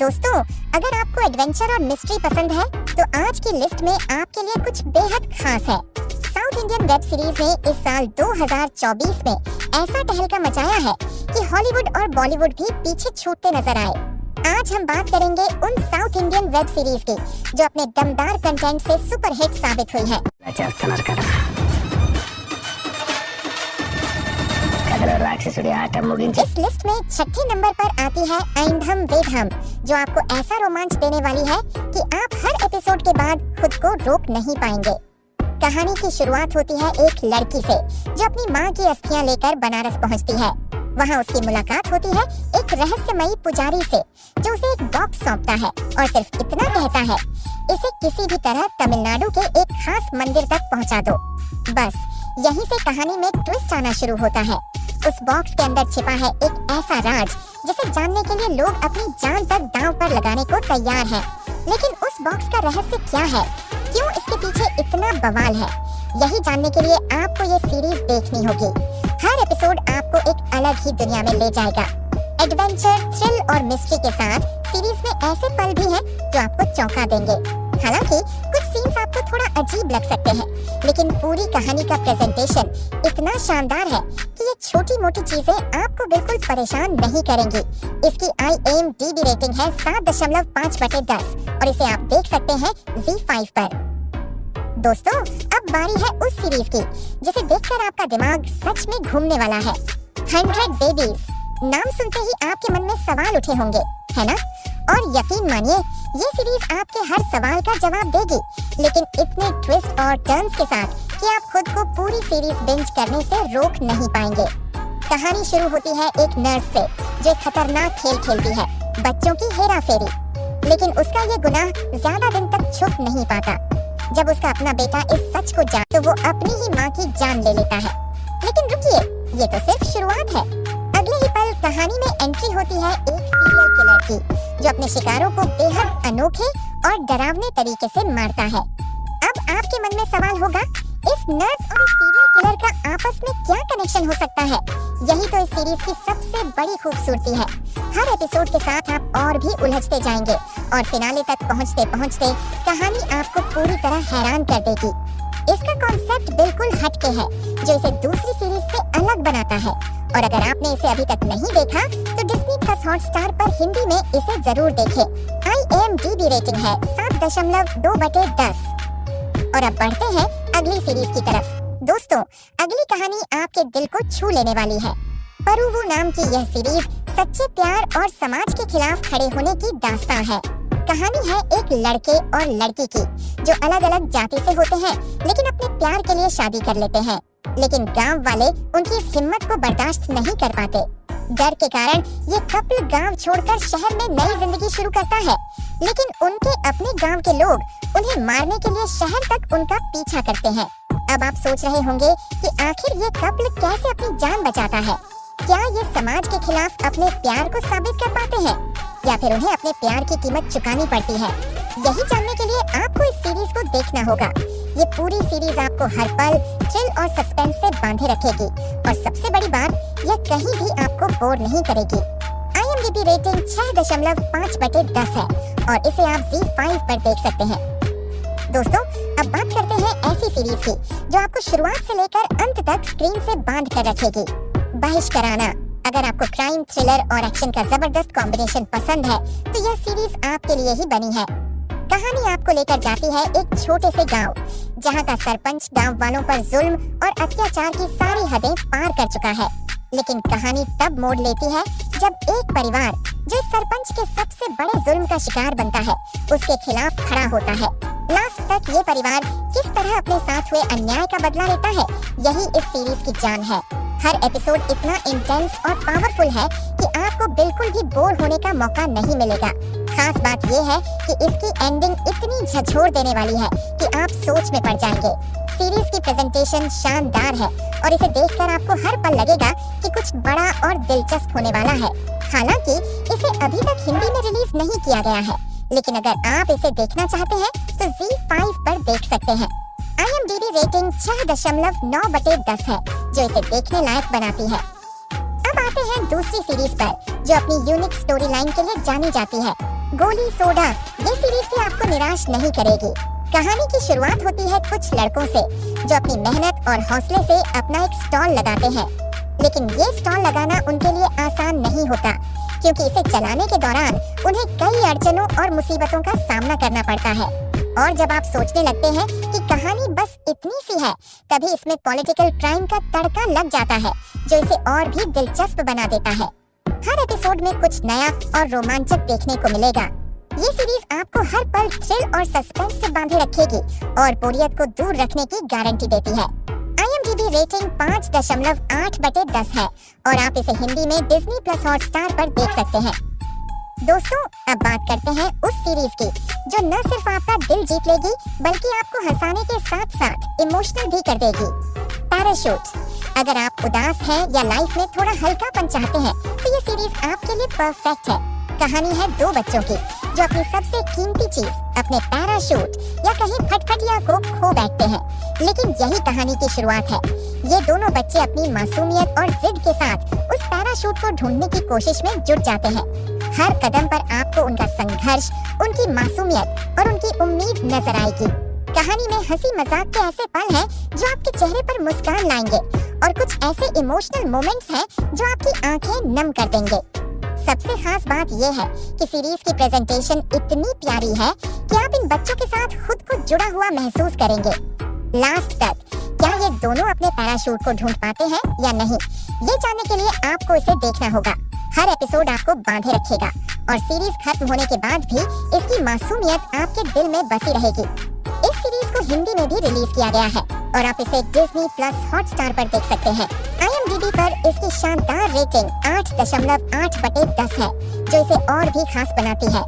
दोस्तों, अगर आपको एडवेंचर और मिस्ट्री पसंद है तो आज की लिस्ट में आपके लिए कुछ बेहद खास है। साउथ इंडियन वेब सीरीज ने इस साल 2024 में ऐसा तहलका मचाया है कि हॉलीवुड और बॉलीवुड भी पीछे छूटते नजर आए। आज हम बात करेंगे उन साउथ इंडियन वेब सीरीज की जो अपने दमदार कंटेंट से सुपरहिट साबित हुई है। इस लिस्ट में छठे नंबर पर आती है ऐंधम वेधम, जो आपको ऐसा रोमांच देने वाली है कि आप हर एपिसोड के बाद खुद को रोक नहीं पाएंगे। कहानी की शुरुआत होती है एक लड़की से जो अपनी माँ की अस्थियां लेकर बनारस पहुँचती है। वहाँ उसकी मुलाकात होती है एक रहस्यमयी पुजारी से जो उसे एक बॉक्स सौंपता है और सिर्फ इतना कहता है, इसे किसी भी तरह तमिलनाडु के एक खास मंदिर तक पहुँचा दो। बस यहीं से कहानी में ट्विस्ट आना शुरू होता है। उस बॉक्स के अंदर छिपा है एक ऐसा राज जिसे जानने के लिए लोग अपनी जान तक दांव पर लगाने को तैयार हैं। लेकिन उस बॉक्स का रहस्य क्या है, क्यों इसके पीछे इतना बवाल है, यही जानने के लिए आपको ये सीरीज देखनी होगी। हर एपिसोड आपको एक अलग ही दुनिया में ले जाएगा। एडवेंचर, थ्रिल और मिस्ट्री के साथ सीरीज में ऐसे पल भी हैं जो आपको चौंका देंगे। हालांकि कुछ सीन्स आपको थोड़ा अजीब लग सकते हैं, लेकिन पूरी कहानी का प्रेजेंटेशन इतना शानदार है कि ये छोटी-मोटी चीजें आपको बिल्कुल परेशान नहीं करेंगी। इसकी IMDb रेटिंग है 7.5/10 और इसे आप देख सकते हैं ZEE5 पर। दोस्तों, अब बारी है उस सीरीज की जिसे देखकर आपका दिमाग सच में घूमने वाला है। 100 बेबीज। नाम सुनते ही आपके मन में सवाल उठे होंगे, है ना? और यकीन मानिए, ये सीरीज आपके हर सवाल का जवाब देगी, लेकिन इतने ट्विस्ट और टर्न्स के साथ कि आप खुद को पूरी सीरीज बिंज करने से रोक नहीं पाएंगे। कहानी शुरू होती है एक नर्स से जो एक खतरनाक खेल खेलती है, बच्चों की हेरा-फेरी। लेकिन उसका ये गुनाह ज्यादा दिन तक छुप नहीं पाता। जब उसका अपना बेटा इस सच को जान तो वो अपनी ही माँ की जान ले लेता है। लेकिन रुकिए, ये तो सिर्फ शुरुआत है। अगले ही पल कहानी में एंट्री होती है एक सीरियल किलर की जो अपने शिकारों को बेहद अनोखे और डरावने तरीके से मारता है। अब आपके मन में सवाल होगा, इस नर्स और इस सीरियल किलर का आपस में क्या कनेक्शन हो सकता है? यही तो इस सीरीज की सबसे बड़ी खूबसूरती है। हर एपिसोड के साथ आप और भी उलझते जाएंगे और फिनाले तक पहुंचते पहुंचते कहानी आपको पूरी तरह हैरान कर देगी। इसका कॉन्सेप्ट बिल्कुल हटके है जो इसे दूसरी सीरीज से अलग बनाता है। और अगर आपने इसे अभी तक नहीं देखा तो डिज्नी प्लस हॉटस्टार पर हिंदी में इसे जरूर देखें। IMDb रेटिंग है 7.2/10। और अब बढ़ते हैं अगली सीरीज की तरफ। दोस्तों, अगली कहानी आपके दिल को छू लेने वाली है। परुवो नाम की यह सीरीज सच्चे प्यार और समाज के खिलाफ खड़े होने की दास्तां है। कहानी है एक लड़के और लड़की की जो अलग अलग जाति से होते हैं, लेकिन अपने प्यार के लिए शादी कर लेते हैं। लेकिन गांव वाले उनकी इस हिम्मत को बर्दाश्त नहीं कर पाते। डर के कारण ये कपल गांव छोड़कर शहर में नई जिंदगी शुरू करता है, लेकिन उनके अपने गांव के लोग उन्हें मारने के लिए शहर तक उनका पीछा करते हैं। अब आप सोच रहे होंगे कि आखिर ये कपल कैसे अपनी जान बचाता है? क्या ये समाज के खिलाफ अपने प्यार को साबित कर पाते हैं या फिर उन्हें अपने प्यार की कीमत चुकानी पड़ती है? यही जानने के लिए आपको इस सीरीज को देखना होगा। ये पूरी सीरीज आपको हर पल थ्रिल और सस्पेंस से बांधे रखेगी और सबसे बड़ी बात, यह कहीं भी आपको बोर नहीं करेगी। IMDb रेटिंग 6.5/10 है और इसे आप ZEE5 पर देख सकते हैं। दोस्तों, अब बात करते हैं ऐसी सीरीज की जो आपको शुरुआत से लेकर अंत तक स्क्रीन से बांध कर रखेगी। बहिष्कराना। अगर आपको क्राइम, थ्रिलर और एक्शन का जबरदस्त कॉम्बिनेशन पसंद है तो यह सीरीज आपके लिए ही बनी है। कहानी आपको लेकर जाती है एक छोटे से गांव जहां का सरपंच गांव वालों पर जुल्म और अत्याचार की सारी हदें पार कर चुका है। लेकिन कहानी तब मोड़ लेती है जब एक परिवार जो इस सरपंच के सबसे बड़े जुल्म का शिकार बनता है, उसके खिलाफ खड़ा होता है। लास्ट तक ये परिवार किस तरह अपने साथ हुए अन्याय का बदला लेता है, यही इस सीरीज की जान है। हर एपिसोड इतना इंटेंस और पावरफुल है कि आपको बिल्कुल भी बोर होने का मौका नहीं मिलेगा। खास बात ये है कि इसकी एंडिंग इतनी झकझोर देने वाली है कि आप सोच में पड़ जाएंगे। सीरीज की प्रेजेंटेशन शानदार है और इसे देखकर आपको हर पल लगेगा कि कुछ बड़ा और दिलचस्प होने वाला है। हालांकि इसे अभी तक हिंदी में रिलीज नहीं किया गया है, लेकिन अगर आप इसे देखना चाहते हैं तो ZEE5 पर देख सकते हैं। IMDb रेटिंग 6.9/10 है जो इसे देखने लायक बनाती है। अब आते हैं दूसरी सीरीज पर जो अपनी यूनिक स्टोरी लाइन के लिए जानी जाती है। गोली सोडा ये सीरीज भी आपको निराश नहीं करेगी। कहानी की शुरुआत होती है कुछ लड़कों से जो अपनी मेहनत और हौसले से अपना एक स्टॉल लगाते हैं, लेकिन ये स्टॉल लगाना उनके लिए आसान नहीं होता क्योंकि इसे चलाने के दौरान उन्हें कई अड़चनों और मुसीबतों का सामना करना पड़ता है। और जब आप सोचने लगते हैं कि कहानी बस इतनी सी है, तभी इसमें पॉलिटिकल क्राइम का तड़का लग जाता है जो इसे और भी दिलचस्प बना देता है। हर एपिसोड में कुछ नया और रोमांचक देखने को मिलेगा। ये सीरीज आपको हर पल थ्रिल और सस्पेंस से बांधे रखेगी और बोरियत को दूर रखने की गारंटी देती है। IMDb रेटिंग 5.8/10 है और आप इसे हिंदी में Disney Plus हॉटस्टार पर देख सकते हैं। दोस्तों, अब बात करते हैं उस सीरीज की जो न सिर्फ आपका दिल जीत लेगी बल्कि आपको हंसाने के साथ साथ इमोशनल भी कर देगी। पैराशूट। अगर आप उदास हैं या लाइफ में थोड़ा हल्कापन चाहते हैं तो ये सीरीज आपके लिए परफेक्ट है। कहानी है दो बच्चों की जो अपनी सबसे कीमती चीज अपने पैराशूट या कहीं फटफटिया को खो बैठते हैं, लेकिन यही कहानी की शुरुआत है। ये दोनों बच्चे अपनी मासूमियत और जिद के साथ उस पैराशूट को ढूंढने की कोशिश में जुट जाते हैं। हर कदम पर आपको उनका संघर्ष, उनकी मासूमियत और उनकी उम्मीद नजर आएगी। कहानी में हंसी मजाक के ऐसे पल हैं जो आपके चेहरे पर मुस्कान लाएंगे और कुछ ऐसे इमोशनल मोमेंट्स हैं जो आपकी आंखें नम कर देंगे। सबसे खास बात यह है कि सीरीज की प्रेजेंटेशन इतनी प्यारी है कि आप इन बच्चों के साथ खुद को जुड़ा हुआ महसूस करेंगे। लास्ट तक क्या ये दोनों अपने पैराशूट को ढूंढ पाते हैं या नहीं, ये जानने के लिए आपको इसे देखना होगा। हर एपिसोड आपको बांधे रखेगा और सीरीज खत्म होने के बाद भी इसकी मासूमियत आपके दिल में बसी रहेगी। इस सीरीज को हिंदी में भी रिलीज किया गया है और आप इसे Disney Plus हॉटस्टार पर देख सकते हैं। IMDb पर इसकी शानदार रेटिंग 8.8/10 है जो इसे और भी खास बनाती है।